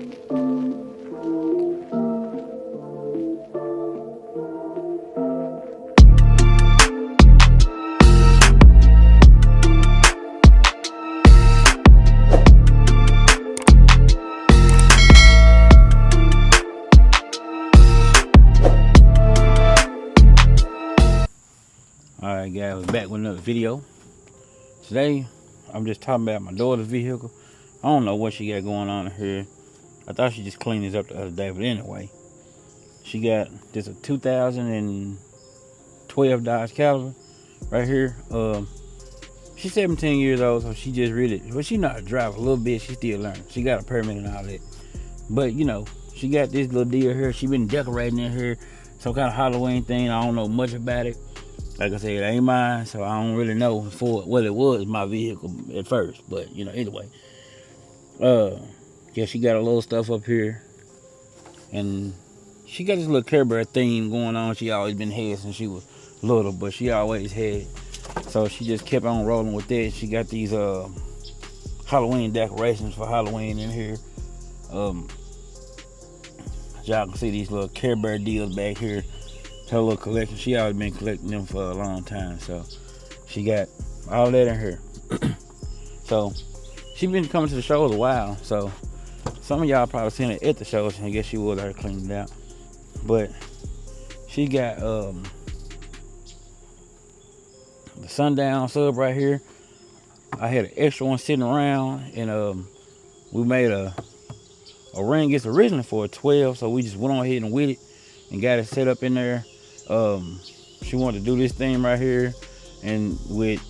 Alright guys, we're back with another video. Today, I'm just talking about my daughter's vehicle. I don't know what she got going on in here. I thought she just cleaned this up the other day, but anyway. She got this a 2012 Dodge Caliber right here. She's 17 years old, so she just really, well, she know how to drive a little bit. She still learning. She got a permit and all that. But you know, she got this little deal here. She been decorating in here, some kind of Halloween thing. I don't know much about it. Like I said, it ain't mine, so I don't really know for what it was, my vehicle at first. But, you know, anyway. Yeah, she got a little stuff up here. And she got this little Care Bear theme going on. She always been had since she was little, but she always had. So she just kept on rolling with that. She got these Halloween decorations for Halloween in here. Y'all can see these little Care Bear deals back here. Her little collection. She always been collecting them for a long time, so she got all that in here. So she been coming to the shows a while, so some of y'all probably seen it at the shows. I guess she was already cleaned it out, but she got the Sundown sub right here. I had an extra one sitting around, and we made a ring. It's originally for a 12, so we just went on ahead and with it and got it set up in there. She wanted to do this thing right here, and with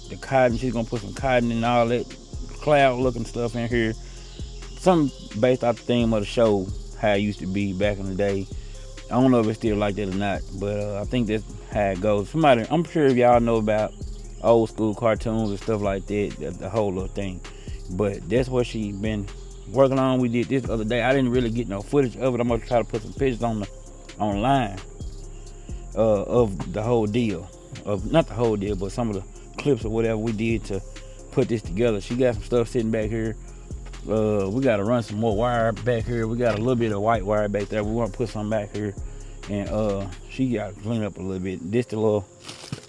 the cotton, she's gonna put some cotton and all that cloud looking stuff in here. Something based off the theme of the show, how it used to be back in the day. I don't know if it's still like that or not, but I think that's how it goes. Somebody, I'm sure if y'all know about old school cartoons and stuff like that, the whole little thing. But that's what she been working on. We did this the other day. I didn't really get no footage of it. I'm gonna try to put some pictures online of the whole deal, of not the whole deal, but some of the clips or whatever we did to put this together. She got some stuff sitting back here. We got to run some more wire back here. We got a little bit of white wire back there. We want to put some back here, and she got to clean up a little bit. This the little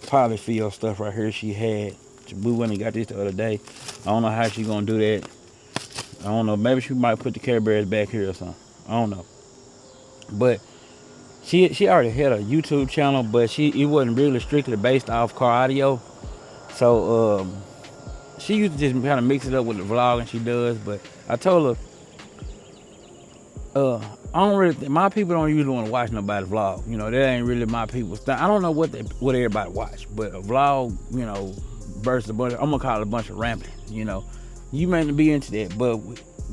polyfill stuff right here she had. We went and got this the other day. I don't know how she gonna do that. I don't know. Maybe she might put the Care Bears back here or something. I don't know. But she already had a YouTube channel, but it wasn't really strictly based off car audio. So she used to just kind of mix it up with the vlogging she does. But I told her, I don't really, my people don't usually want to watch nobody vlog. You know, that ain't really my people's thing. I don't know what everybody watch, but a vlog, you know, versus a bunch of, I'm gonna call it a bunch of rambling. You know, you may not be into that, but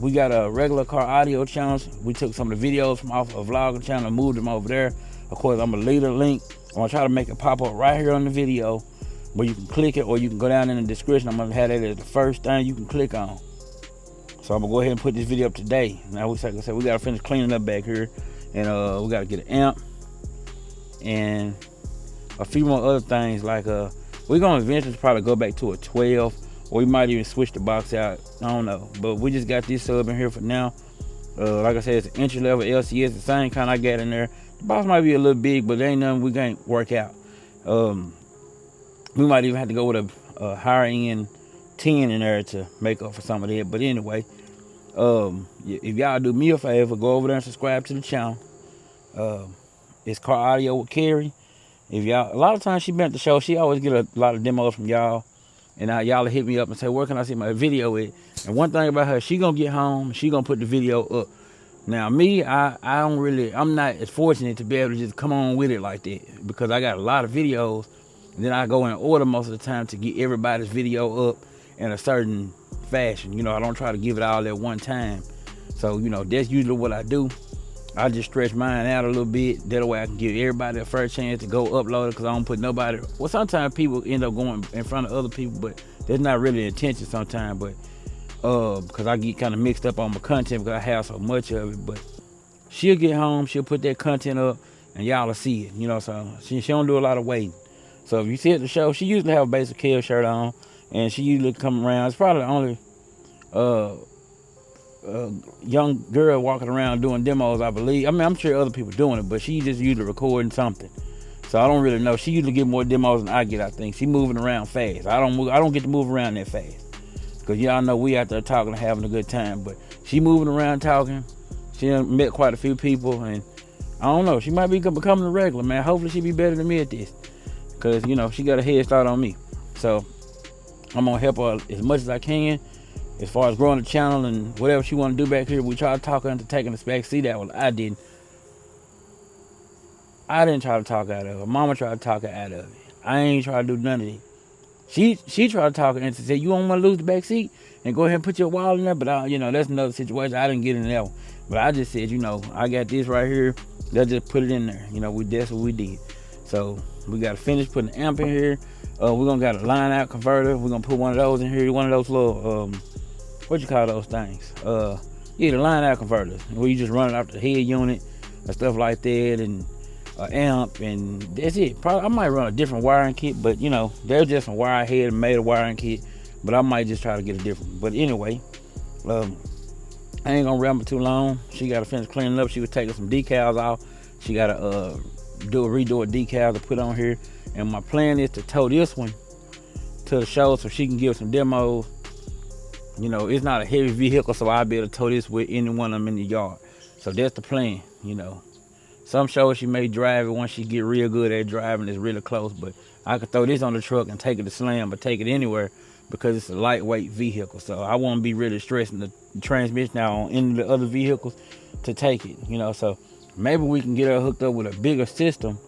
we got a regular car audio channels. We took some of the videos from off a vlogging channel and moved them over there. Of course, I'm gonna leave a link. I'm gonna try to make it pop up right here on the video where you can click it, or you can go down in the description. I'm gonna have that as the first thing you can click on. So I'm gonna go ahead and put this video up today. Now, like I said, we gotta finish cleaning up back here, and we gotta get an amp and a few more other things. Like we're gonna eventually probably go back to a 12. Or we might even switch the box out. I don't know. But we just got this sub in here for now. Like I said, it's an entry level LCS, the same kind I got in there. The box might be a little big, but there ain't nothing we can't work out. We might even have to go with a higher end 10 in there to make up for some of that. But anyway, if y'all do me a favor, go over there and subscribe to the channel. It's Car Audio with Carrie. If y'all, a lot of times she been at the show, she always get a lot of demos from y'all. And now y'all hit me up and say, where can I see my video at? And one thing about her, she gonna get home, she gonna put the video up. Now me, I don't really, I'm not as fortunate to be able to just come on with it like that, because I got a lot of videos. And then I go in order most of the time to get everybody's video up in a certain fashion. You know, I don't try to give it all at one time. So, you know, that's usually what I do. I just stretch mine out a little bit. That way I can give everybody a first chance to go upload it, because I don't put nobody. Well, sometimes people end up going in front of other people, but that's not really the intention sometimes. But because I get kind of mixed up on my content because I have so much of it. But she'll get home, she'll put that content up, and y'all will see it. You know, so she don't do a lot of waiting. So if you see at the show, she usually have a BASSWITHKEV shirt on, and she usually come around. It's probably the only young girl walking around doing demos, I believe. I mean, I'm sure other people doing it, but she just usually recording something. So I don't really know. She usually get more demos than I get, I think. She moving around fast. I don't get to move around that fast. Because y'all know we out there talking and having a good time. But she moving around talking. She done met quite a few people. And I don't know. She might be becoming a regular, man. Hopefully she be better than me at this. Because, you know, she got a head start on me. So I'm going to help her as much as I can. As far as growing the channel and whatever she want to do back here. We try to talk her into taking us back. See that one? I didn't try to talk out of her. Mama tried to talk her out of it. I ain't try to do none of it. She tried to talk her into say, you don't want to lose the back seat and go ahead and put your wallet in there. But you know, that's another situation. I didn't get in that one. But I just said, you know, I got this right here. Let's just put it in there. You know, that's what we did. So we got to finish putting the amp in here. We're gonna got a line out converter. We're gonna put one of those in here. One of those little what you call those things? Yeah, the line out converters where you just run it off the head unit and stuff like that, and amp, and that's it. Probably I might run a different wiring kit, but you know, there's just some wire head and made a wiring kit, but I might just try to get a different. But anyway, I ain't gonna ramble too long. She gotta finish cleaning up. She was taking some decals off. She gotta redo a decal to put on here, and my plan is to tow this one to the show so she can give some demos. You know, it's not a heavy vehicle, so I'll be able to tow this with any one of them in the yard. So that's the plan, you know. Some shows she may drive it once she get real good at driving. It's really close, but I could throw this on the truck and take it to Slam or take it anywhere because it's a lightweight vehicle. So I won't be really stressing the transmission out on any of the other vehicles to take it, you know. So maybe we can get her hooked up with a bigger system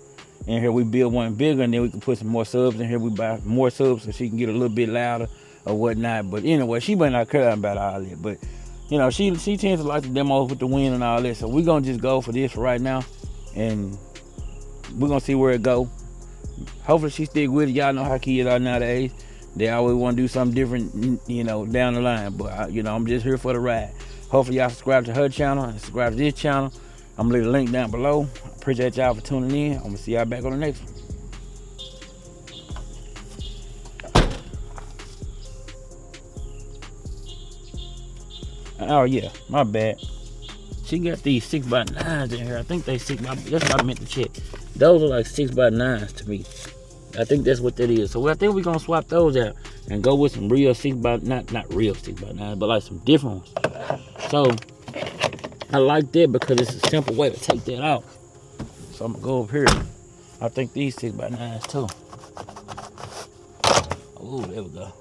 in here. We build one bigger, and then we can put some more subs in here. We buy more subs so she can get a little bit louder or whatnot. But anyway, she might not care about all that. But you know, she tends to like the demos with the wind and all that. So we're gonna just go for this for right now, and we're gonna see where it go. Hopefully she stick with it. Y'all know how kids are nowadays. They always want to do something different, you know, down the line. But you know, I'm just here for the ride. Hopefully y'all subscribe to her channel and subscribe to this channel. I'm gonna leave the link down below. Appreciate y'all for tuning in. I'm gonna see y'all back on the next one. Oh yeah, my bad. She got these 6x9s in here. I think they 6x. That's what I meant to check. Those are like 6x9s to me. I think that's what that is. So I think we're gonna swap those out and go with some real 6x, not real 6x9, but like some different ones. So I like that because it's a simple way to take that out. So I'm gonna go up here. I think these 6x9s too. Oh, there we go.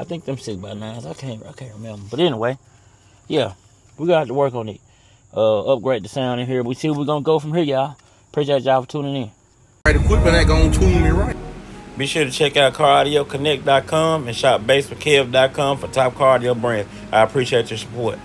I think them 6x9s. I can't remember. But anyway, yeah, we got to work on it. Upgrade the sound in here. We see where we're gonna go from here, y'all. Appreciate y'all for tuning in. Right equipment ain't gonna tune me right. Be sure to check out CarAudioConnect.com and shop BASSWITHKEV.com for top car audio brands. I appreciate your support.